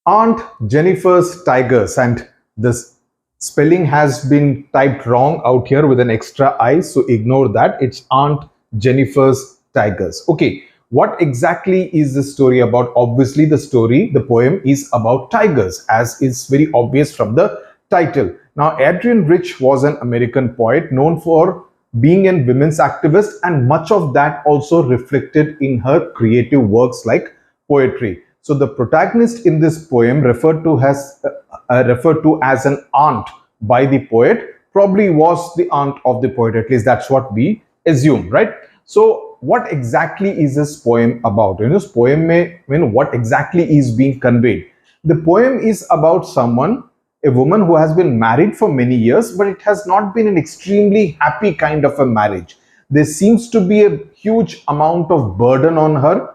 Aunt Jennifer's Tigers, and this spelling has been typed wrong out here with an extra I, so ignore that. It's Aunt Jennifer's Tigers. Okay, what exactly is the story about? Obviously, the poem is about tigers, as is very obvious from the title. Now, Adrienne Rich was an American poet known for being a women's activist, and much of that also reflected in her creative works like poetry. So the protagonist in this poem referred to as an aunt by the poet probably was the aunt of the poet. At least that's what we assume, right? So what exactly is this poem about? This poem what exactly is being conveyed? The poem is about a woman who has been married for many years, but it has not been an extremely happy kind of a marriage. There seems to be a huge amount of burden on her,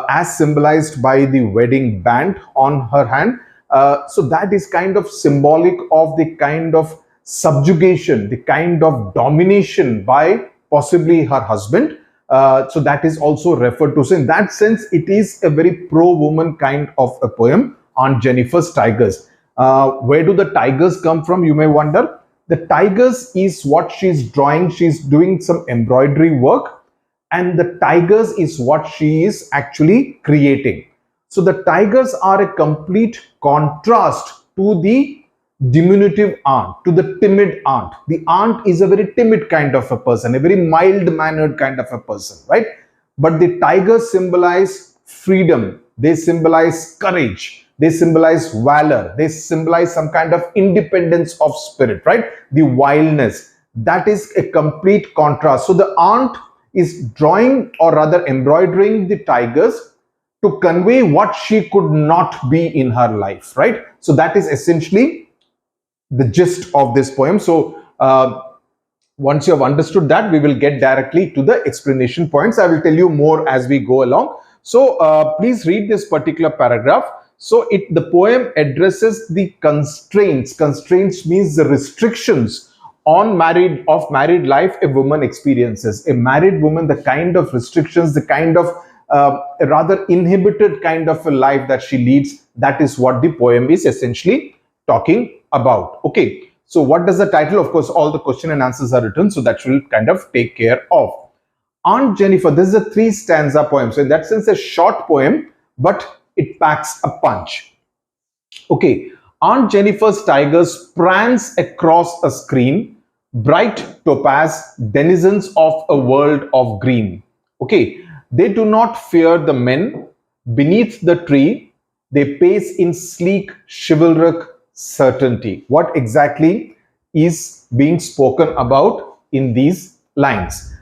as symbolized by the wedding band on her hand. So that is kind of symbolic of the kind of subjugation, the kind of domination by possibly her husband. So that is also referred to. So in that sense, it is a very pro-woman kind of a poem on Jennifer's Tigers. Where do the tigers come from, you may wonder? The tigers is what she's drawing. She's doing some embroidery work, and the tigers is what she is actually creating. So the tigers are a complete contrast to the diminutive aunt, to the timid aunt. The aunt is a very timid kind of a person, a very mild-mannered kind of a person, right? But the tigers symbolize freedom. They symbolize courage. They symbolize valor. They symbolize some kind of independence of spirit, right? The wildness. That is a complete contrast. So the aunt is drawing, or rather embroidering, the tigers to convey what she could not be in her life, right? So that is essentially the gist of this poem. So once you have understood that, we will get directly to the explanation points. I will tell you more as we go along. So please read this particular paragraph. So the poem addresses the constraints. Constraints means the restrictions on married life a woman experiences. A married woman, the kind of restrictions, the kind of a rather inhibited kind of a life that she leads, that is what the poem is essentially talking about. Okay, so what does the title? Of course, all the question and answers are written, so that will kind of take care of. Aunt Jennifer, this is a 3-stanza poem. So in that sense, a short poem, but it packs a punch. Okay, Aunt Jennifer's tigers prance across a screen, bright topaz, denizens of a world of green. Okay, they do not fear the men beneath the tree. They pace in sleek, chivalric certainty. What exactly is being spoken about in these lines?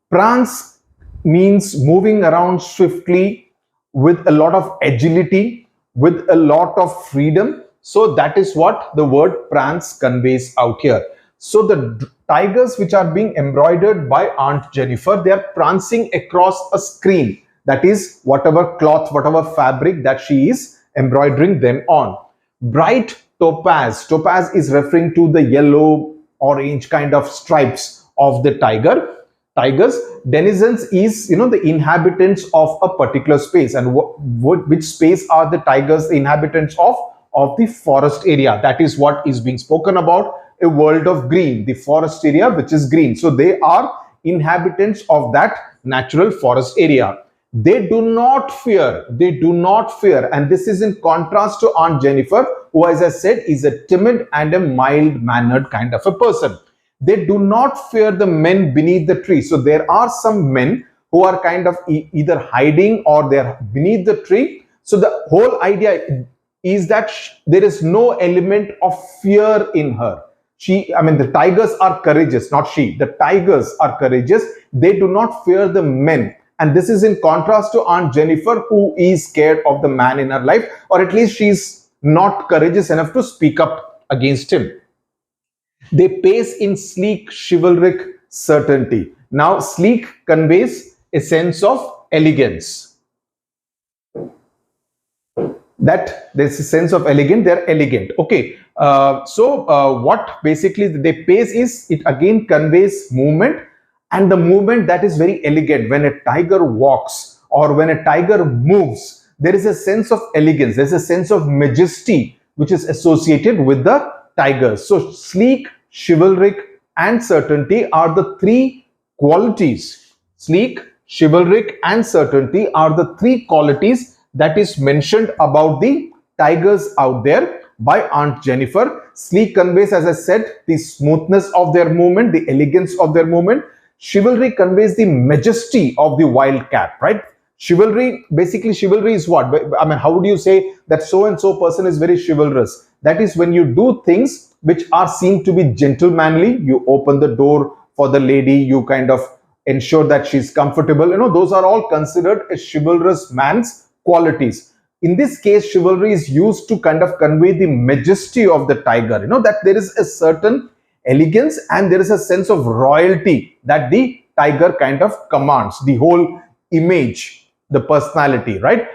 Prance means moving around swiftly with a lot of agility, with a lot of freedom. So that is what the word prance conveys out here. So the tigers which are being embroidered by Aunt Jennifer, they are prancing across a screen. That is whatever cloth, whatever fabric that she is embroidering them on. Bright topaz. Topaz is referring to the yellow, orange kind of stripes of the tigers. Denizens is the inhabitants of a particular space. And which space are the tigers the inhabitants of the forest area? That is what is being spoken about, a world of green, the forest area which is green. So they are inhabitants of that natural forest area. They do not fear, and this is in contrast to Aunt Jennifer, who, as I said, is a timid and a mild-mannered kind of a person. They do not fear the men beneath the tree. So there are some men who are kind of either hiding or they're beneath the tree. So the whole idea is that there is no element of fear in her. The tigers are courageous, not she. The tigers are courageous. They do not fear the men. And this is in contrast to Aunt Jennifer, who is scared of the man in her life, or at least she's not courageous enough to speak up against him. They pace in sleek, chivalric certainty. Now, sleek conveys a sense of elegance. That there's a sense of elegant, they're elegant. Okay, what basically they pace is, it again conveys movement, and the movement that is very elegant. When a tiger walks or when a tiger moves, there is a sense of elegance, there's a sense of majesty which is associated with the tigers. So sleek, chivalric, and certainty are the three qualities. Sleek, chivalric, and certainty are the three qualities that is mentioned about the tigers out there by Aunt Jennifer. Sleek conveys, as I said, the smoothness of their movement, the elegance of their movement. Chivalry conveys the majesty of the wildcat, right? Chivalry, basically, chivalry is what? I mean, how would you say that so and so person is very chivalrous? That is when you do things which are seen to be gentlemanly. You open the door for the lady, you kind of ensure that she's comfortable. Those are all considered a chivalrous man's qualities. In this case, chivalry is used to kind of convey the majesty of the tiger, that there is a certain elegance and there is a sense of royalty that the tiger kind of commands, the whole image, the personality, right?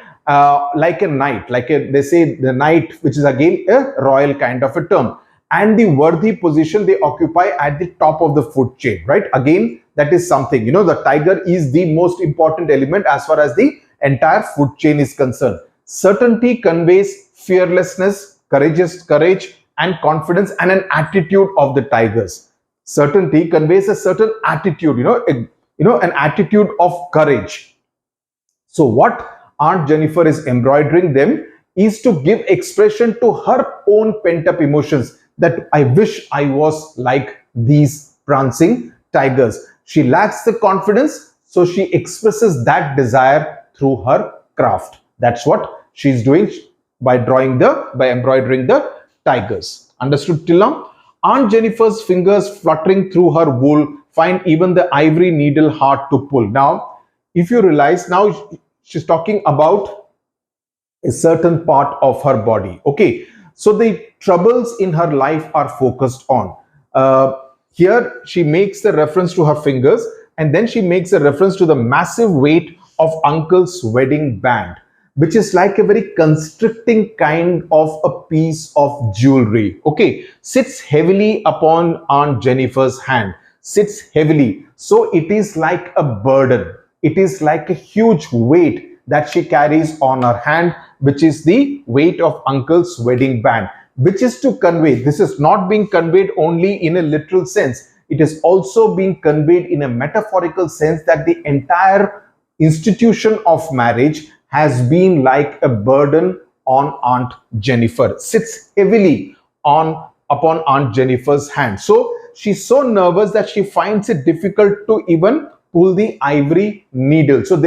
Like a knight, they say the knight, which is again a royal kind of a term, and the worthy position they occupy at the top of the food chain, right? Again, that is something, the tiger is the most important element as far as the entire food chain is concerned. Certainty conveys fearlessness, courage, and confidence, and an attitude of the tigers. Certainty conveys a certain attitude, an attitude of courage. So what Aunt Jennifer is embroidering them is to give expression to her own pent-up emotions, that I wish I was like these prancing tigers. She lacks the confidence, so she expresses that desire through her craft. That's what she's doing by embroidering the tigers. Understood till now? Aunt Jennifer's fingers fluttering through her wool find even the ivory needle hard to pull. Now, if you realize, now she's talking about a certain part of her body. Okay, so the troubles in her life are focused on. Here she makes the reference to her fingers, and then she makes a reference to the massive weight of uncle's wedding band, which is like a very constricting kind of a piece of jewelry. Okay, sits heavily upon Aunt Jennifer's hand, sits heavily. So it is like a burden. It is like a huge weight that she carries on her hand, which is the weight of uncle's wedding band, which is to convey, this is not being conveyed only in a literal sense, it is also being conveyed in a metaphorical sense, that the entire institution of marriage has been like a burden on Aunt Jennifer, sits heavily upon Aunt Jennifer's hand. So she's so nervous that she finds it difficult to even pull the ivory needle. So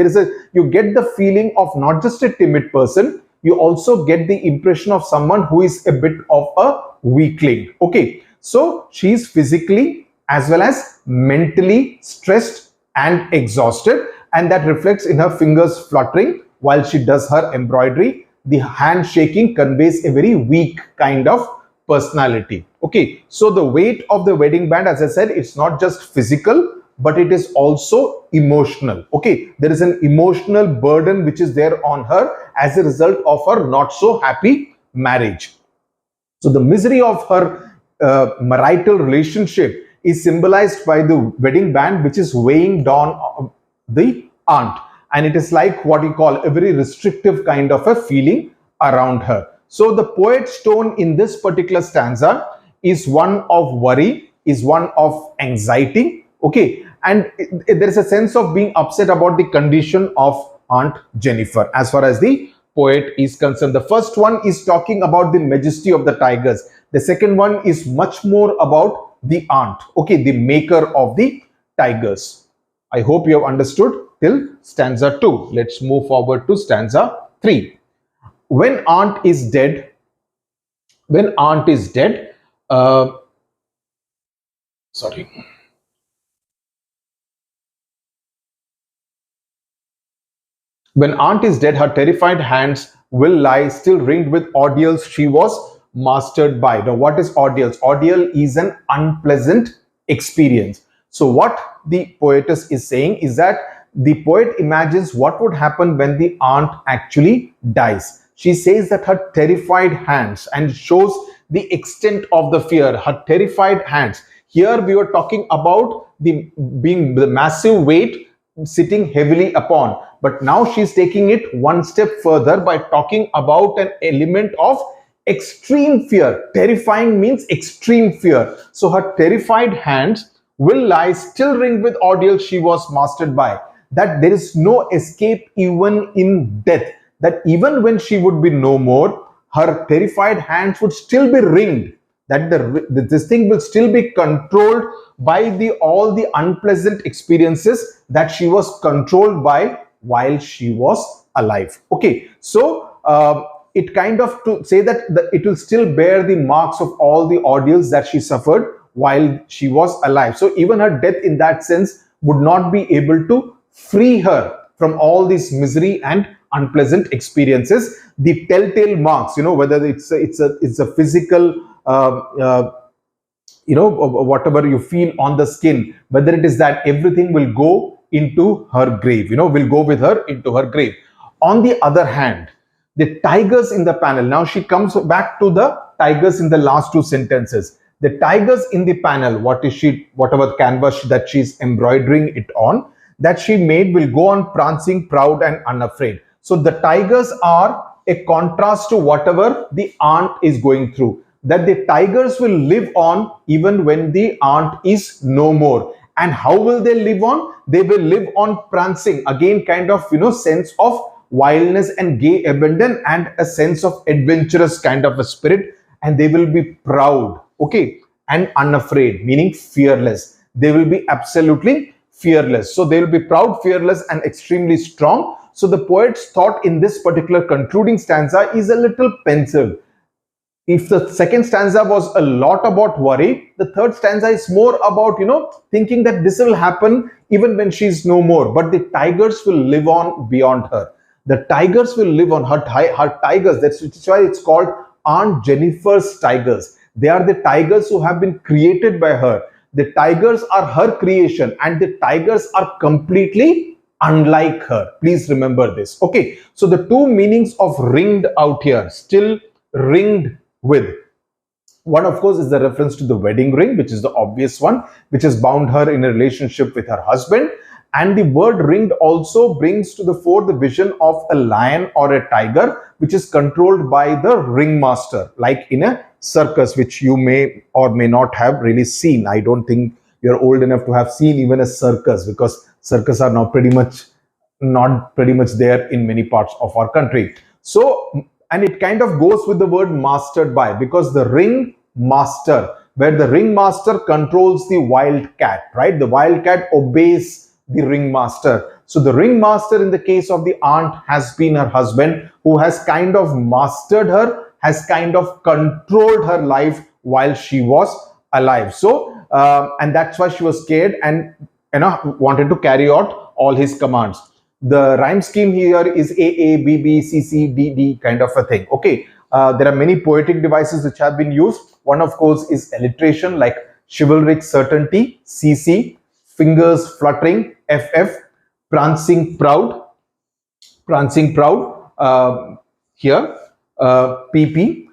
you get the feeling of not just a timid person, you also get the impression of someone who is a bit of a weakling. Okay, so she's physically as well as mentally stressed and exhausted, and that reflects in her fingers fluttering while she does her embroidery. The hand shaking conveys a very weak kind of personality. Okay, so the weight of the wedding band, as I said, it's not just physical, but it is also emotional. Okay, there is an emotional burden which is there on her as a result of her not so happy marriage. So the misery of her marital relationship is symbolized by the wedding band, which is weighing down the aunt, and it is like what you call a very restrictive kind of a feeling around her. So the poet's tone in this particular stanza is one of worry, is one of anxiety. Okay, and there is a sense of being upset about the condition of Aunt Jennifer as far as the poet is concerned. The first one is talking about the majesty of the tigers. The second one is much more about the aunt, okay, the maker of the tigers. I hope you have understood till stanza 2. Let's move forward to stanza 3. When aunt is dead, when aunt is dead, when aunt is dead, her terrified hands will lie still ringed with ordeals she was mastered by. Now, what is ordeals? Ordeal is an unpleasant experience. So what the poetess is saying is that the poet imagines what would happen when the aunt actually dies. She says that her terrified hands, and shows the extent of the fear, her terrified hands. Here we were talking about the massive weight sitting heavily upon. But now she's taking it one step further by talking about an element of extreme fear. Terrifying means extreme fear. So her terrified hands will lie still ringed with ordeal she was mastered by. That there is no escape even in death. That even when she would be no more, her terrified hands would still be ringed. That this thing will still be controlled by all the unpleasant experiences that she was controlled by while she was alive. Okay, so it kind of to say that it will still bear the marks of all the ordeals that she suffered while she was alive. So even her death in that sense would not be able to free her from all this misery and unpleasant experiences. The telltale marks, whether it's a physical whatever you feel on the skin, whether it is that, everything will go into her grave, will go with her into her grave. On the other hand, the tigers in the panel, now she comes back to the tigers in the last two sentences. The tigers in the panel, whatever canvas that she's embroidering it on, that she made, will go on prancing, proud and unafraid. So the tigers are a contrast to whatever the aunt is going through. That the tigers will live on even when the aunt is no more. And how will they live on? They will live on prancing. Again, kind of, sense of wildness and gay abandon and a sense of adventurous kind of a spirit. And they will be proud, okay, and unafraid, meaning fearless. They will be absolutely fearless. So they will be proud, fearless and extremely strong. So the poet's thought in this particular concluding stanza is a little pensive. If the second stanza was a lot about worry, the third stanza is more about, thinking that this will happen even when she's no more. But the tigers will live on beyond her. The tigers will live on her tigers. That's why it's called Aunt Jennifer's tigers. They are the tigers who have been created by her. The tigers are her creation and the tigers are completely unlike her. Please remember this. Okay, so the two meanings of ringed out here, still ringed with. One, of course, is the reference to the wedding ring, which is the obvious one, which has bound her in a relationship with her husband. And the word ringed also brings to the fore the vision of a lion or a tiger, which is controlled by the ringmaster, like in a circus, which you may or may not have really seen. I don't think you're old enough to have seen even a circus, because circus are now not pretty much there in many parts of our country. So, and it kind of goes with the word mastered by, because the ring master, where the ringmaster controls the wild cat, right? The wild cat obeys the ringmaster. So the ringmaster in the case of the aunt has been her husband, who has kind of mastered her, has kind of controlled her life while she was alive. So, and that's why she was scared and wanted to carry out all his commands. The rhyme scheme here is A, A, B, B, C, C, D, D kind of a thing. Okay, there are many poetic devices which have been used. One, of course, is alliteration, like chivalric certainty, CC, fingers fluttering, FF, prancing proud, here, PP.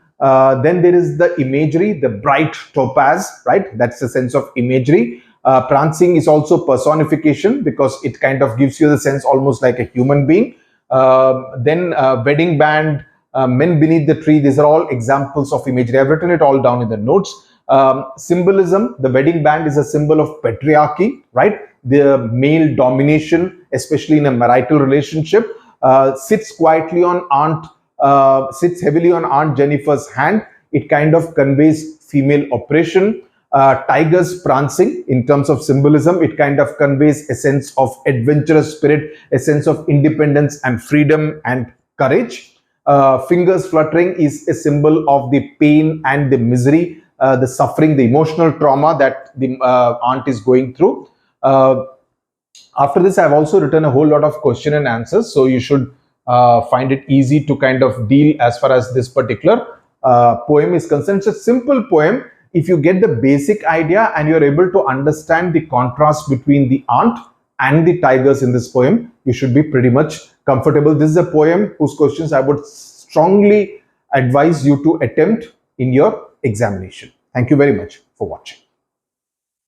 Then there is the imagery, the bright topaz, right? That's the sense of imagery. Prancing is also personification, because it kind of gives you the sense almost like a human being. Then wedding band, men beneath the tree, these are all examples of imagery. I've written it all down in the notes. Symbolism, the wedding band is a symbol of patriarchy, right? The male domination, especially in a marital relationship, sits heavily on Aunt Jennifer's hand. It kind of conveys female oppression. Tigers prancing, in terms of symbolism, it kind of conveys a sense of adventurous spirit, a sense of independence and freedom and courage. Fingers fluttering is a symbol of the pain and the misery, the suffering, the emotional trauma that the aunt is going through. After this, I've also written a whole lot of question and answers, so you should find it easy to kind of deal as far as this particular poem is concerned. It's a simple poem. If you get the basic idea and you're able to understand the contrast between the aunt and the tigers in this poem, you should be pretty much comfortable. This is a poem whose questions I would strongly advise you to attempt in your examination. Thank you very much for watching.